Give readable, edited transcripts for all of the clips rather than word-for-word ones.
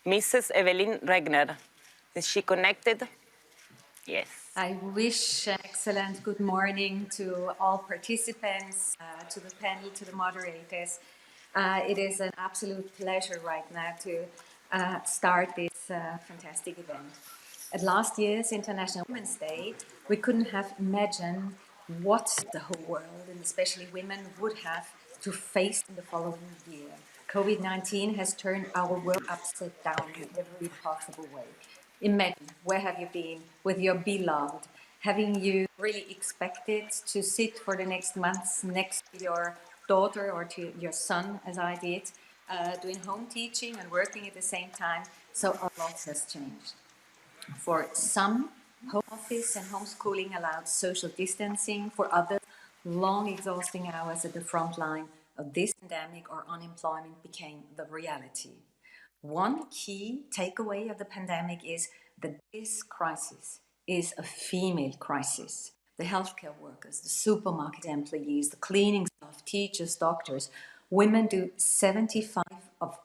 Mrs. Evelyn Regner. Is she connected? Yes. I wish an excellent good morning to all participants, to the panel, to the moderators. It is an absolute pleasure right now to start this fantastic event. At last year's International Women's Day, we couldn't have imagined what the whole world, and especially women, would have to face in the following year. COVID-19 has turned our world upside down in every possible way. Imagine, where have you been with your beloved? Having you really expected to sit for the next months next to your daughter or to your son, as I did, doing home teaching and working at the same time. So a lot has changed. For some, home office and homeschooling allowed social distancing. For others, long exhausting hours at the front line of this pandemic or unemployment became the reality. One key takeaway of the pandemic is that this crisis is a female crisis. The healthcare workers, the supermarket employees, the cleaning staff, teachers, doctors, women do 75% of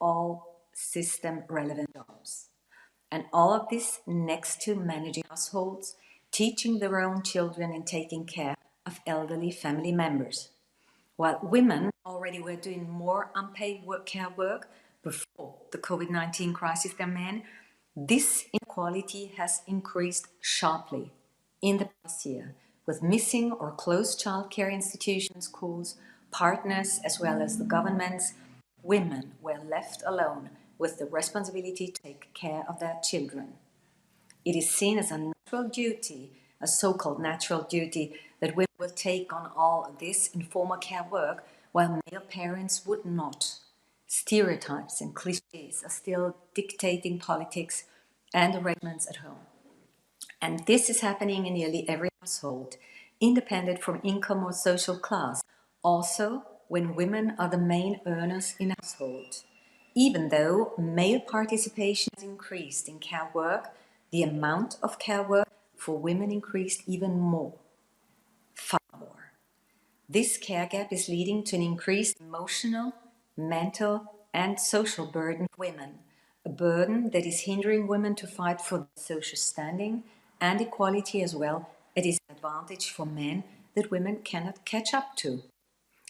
all system-relevant jobs. And all of this next to managing households, teaching their own children and taking care of elderly family members. While women already were doing more unpaid care work before the COVID-19 crisis than men, this inequality has increased sharply in the past year, with missing or closed childcare institutions, schools, partners, as well as the governments. Women were left alone with the responsibility to take care of their children. It is seen as a natural duty, a so-called natural duty, that women will take on all of this informal care work, while male parents would not. Stereotypes and cliches are still dictating politics and arrangements at home. And this is happening in nearly every household, independent from income or social class, also when women are the main earners in a household. Even though male participation has increased in care work, the amount of care work for women increased even more, far more. This care gap is leading to an increased emotional, mental, and social burden for women, a burden that is hindering women to fight for social standing and equality, as well as an advantage for men that women cannot catch up to.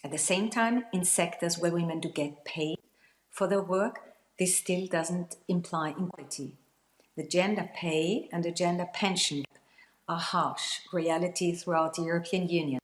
At the same time, in sectors where women do get paid for their work, this still doesn't imply equality. The gender pay and the gender pension are harsh reality throughout the European Union.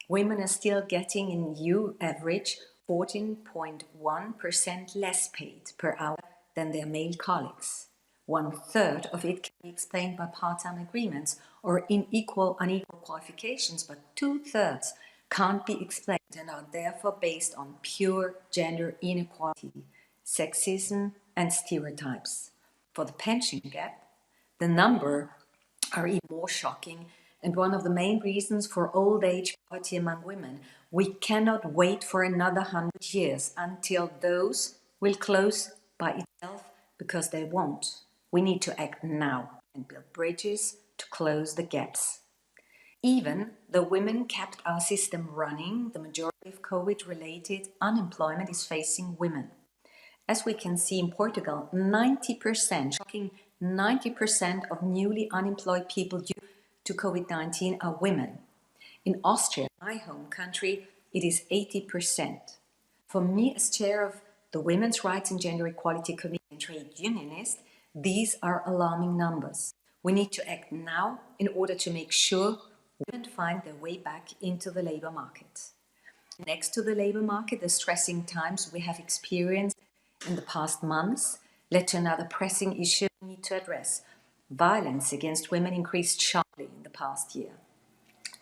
Women are still getting, in EU average, 14.1% less paid per hour than their male colleagues. 1/3 of it can be explained by part-time agreements or unequal qualifications, but 2/3 can't be explained and are therefore based on pure gender inequality, sexism, and stereotypes. For the pension gap, the numbers are even more shocking and one of the main reasons for old age poverty among women. We cannot wait for another 100 years until those will close by itself, because they won't. We need to act now and build bridges to close the gaps. Even though women kept our system running, the majority of COVID-related unemployment is facing women. As we can see in Portugal, 90%, shocking 90% of newly unemployed people due to COVID-19 are women. In Austria, my home country, it is 80%. For me, as chair of the Women's Rights and Gender Equality Committee and trade unionist, these are alarming numbers. We need to act now in order to make sure women find their way back into the labour market. Next to the labour market, the stressing times we have experienced in the past months led to another pressing issue we need to address. Violence against women increased sharply in the past year.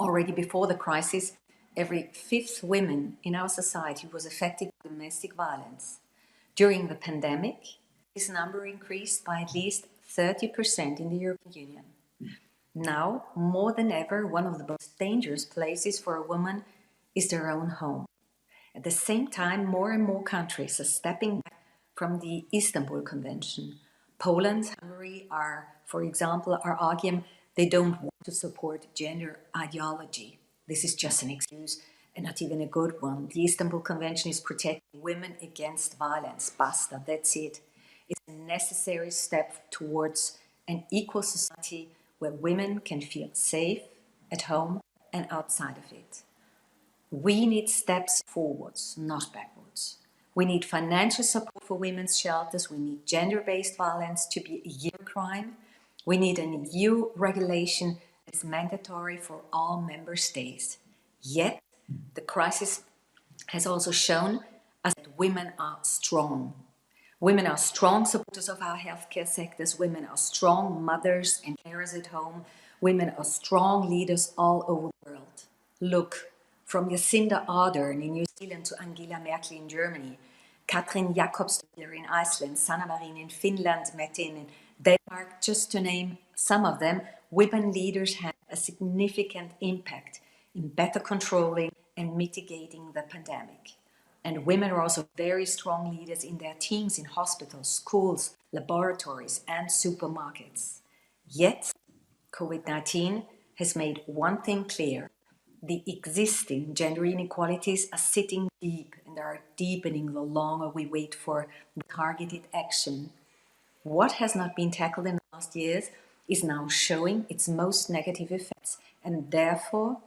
Already before the crisis, every 5th woman in our society was affected by domestic violence. During the pandemic, this number increased by at least 30% in the European Union. Now, more than ever, one of the most dangerous places for a woman is their own home. At the same time, more and more countries are stepping back from the Istanbul Convention. Poland, Hungary are, for example, are arguing they don't want to support gender ideology. This is just an excuse and not even a good one. The Istanbul Convention is protecting women against violence. Basta, that's it. It's necessary step towards an equal society where women can feel safe at home and outside of it. We need steps forwards, not backwards. We need financial support for women's shelters. We need gender-based violence to be a EU crime. We need an EU regulation that is mandatory for all member states. Yet, the crisis has also shown us that women are strong. Women are strong supporters of our healthcare sectors. Women are strong mothers and carers at home. Women are strong leaders all over the world. Look, from Jacinda Ardern in New Zealand to Angela Merkel in Germany, Katrin Jakobsdottir in Iceland, Sanna Marin in Finland, Mette in Denmark, just to name some of them, women leaders have a significant impact in better controlling and mitigating the pandemic. And women are also very strong leaders in their teams in hospitals, schools, laboratories, and supermarkets. Yet, COVID-19 has made one thing clear. The existing gender inequalities are sitting deep and are deepening the longer we wait for targeted action. What has not been tackled in the last years is now showing its most negative effects, and therefore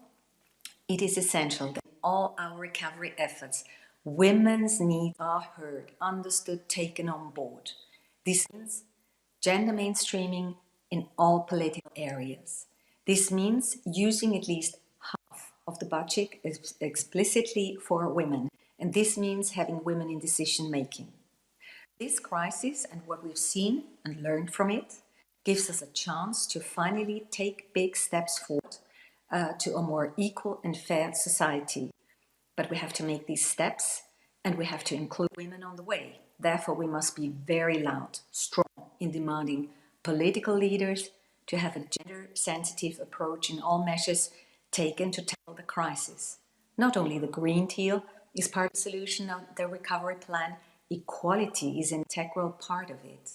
it is essential that in all our recovery efforts, women's needs are heard, understood, taken on board. This means gender mainstreaming in all political areas. This means using at least half of the budget explicitly for women, and this means having women in decision making. This crisis and what we've seen and learned from it gives us a chance to finally take big steps forward to a more equal and fair society. But we have to make these steps and we have to include women on the way. Therefore, we must be very loud, strong in demanding political leaders to have a gender-sensitive approach in all measures taken to tackle the crisis. Not only the Green Deal is part of the solution of the recovery plan, equality is an integral part of it.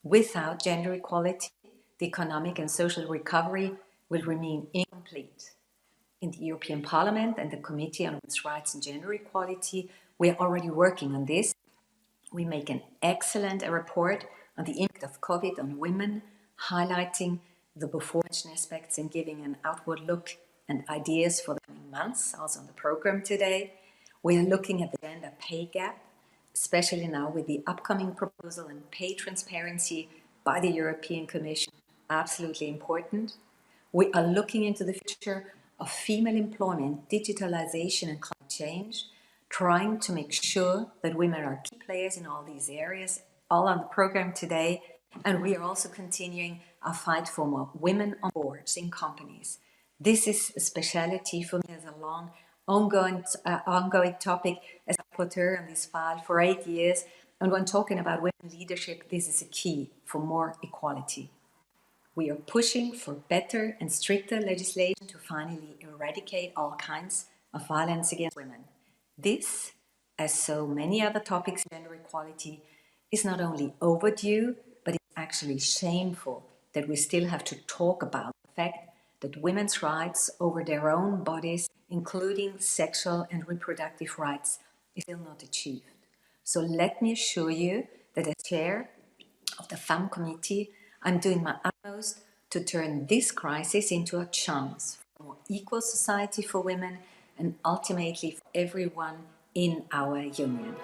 Without gender equality, the economic and social recovery will remain incomplete. In the European Parliament and the Committee on Women's Rights and Gender Equality, we are already working on this. We make an excellent report on the impact of COVID on women, highlighting the before-mentioned aspects and giving an outward look and ideas for the coming months, also on the program today. We are looking at the gender pay gap, especially now with the upcoming proposal on pay transparency by the European Commission, absolutely important. We are looking into the future of female employment, digitalization and climate change, trying to make sure that women are key players in all these areas, all on the program today. And we are also continuing our fight for more women on boards in companies. This is a speciality for me as a long ongoing topic as rapporteur on this file for 8 years. And when talking about women leadership, this is a key for more equality. We are pushing for better and stricter legislation to finally eradicate all kinds of violence against women. This, as so many other topics in gender equality, is not only overdue, but it's actually shameful that we still have to talk about the fact that women's rights over their own bodies, including sexual and reproductive rights, is still not achieved. So let me assure you that as chair of the FEMM committee, I'm doing my utmost to turn this crisis into a chance for a more equal society for women and ultimately for everyone in our union.